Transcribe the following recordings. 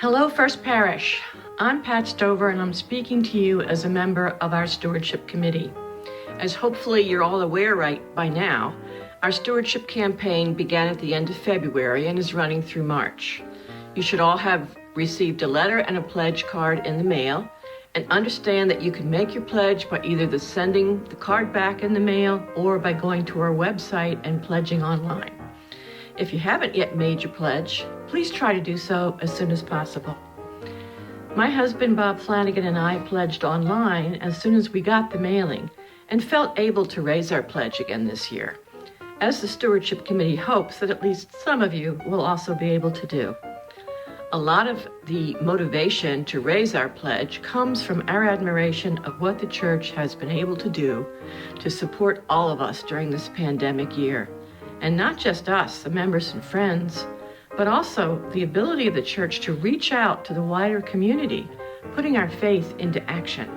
Hello, First Parish. I'm Pat Stover, and I'm speaking to you as a member of our Stewardship Committee. As hopefully you're all aware by now, our stewardship campaign began at the end of February and is running through March. You should all have received a letter and a pledge card in the mail, and understand that you can make your pledge by either sending the card back in the mail or by going to our website and pledging online. If you haven't yet made your pledge, please try to do so as soon as possible. My husband, Bob Flanagan, and I pledged online as soon as we got the mailing and felt able to raise our pledge again this year, as the Stewardship Committee hopes that at least some of you will also be able to do. A lot of the motivation to raise our pledge comes from our admiration of what the church has been able to do to support all of us during this pandemic year. And not just us, the members and friends, but also the ability of the church to reach out to the wider community, putting our faith into action.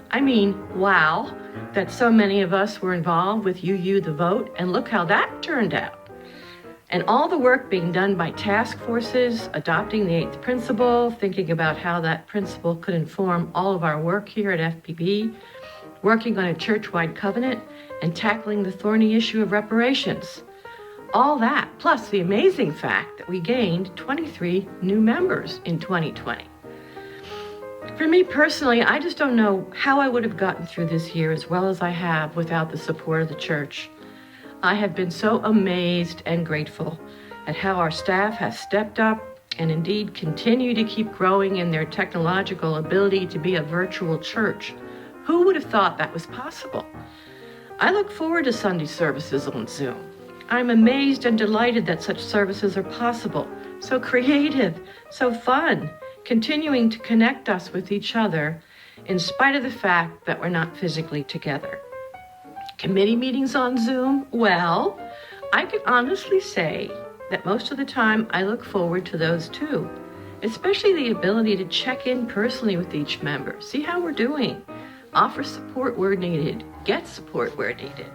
I mean, wow, that so many of us were involved with UU the Vote, and look how that turned out. And all the work being done by task forces, adopting the 8th principle, thinking about how that principle could inform all of our work here at FPB, working on a church-wide covenant, and tackling the thorny issue of reparations. All that, plus the amazing fact that we gained 23 new members in 2020. For me personally, I just don't know how I would have gotten through this year as well as I have without the support of the church. I have been so amazed and grateful at how our staff has stepped up and indeed continue to keep growing in their technological ability to be a virtual church. Who would have thought that was possible? I look forward to Sunday services on Zoom. I'm amazed and delighted that such services are possible, so creative, so fun, continuing to connect us with each other in spite of the fact that we're not physically together. Committee meetings on Zoom? Well, I can honestly say that most of the time I look forward to those too, especially the ability to check in personally with each member, see how we're doing, offer support where needed, get support where needed.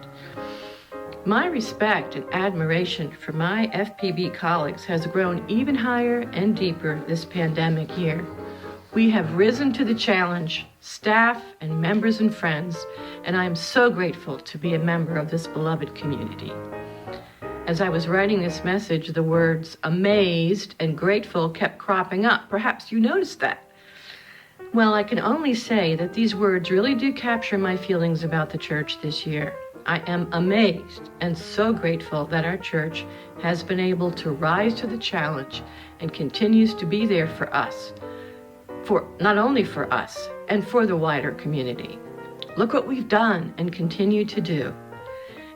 My respect and admiration for my FPB colleagues has grown even higher and deeper this pandemic year. We have risen to the challenge, staff and members and friends, and I am so grateful to be a member of this beloved community. As I was writing this message, the words amazed and grateful kept cropping up. Perhaps you noticed that. Well, I can only say that these words really do capture my feelings about the church this year. I am amazed and so grateful that our church has been able to rise to the challenge and continues to be there for us, for not only for us and for the wider community. Look what we've done and continue to do.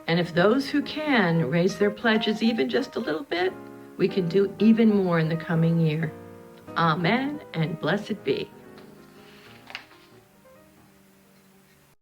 And if those who can raise their pledges even just a little bit, we can do even more in the coming year. Amen and blessed be.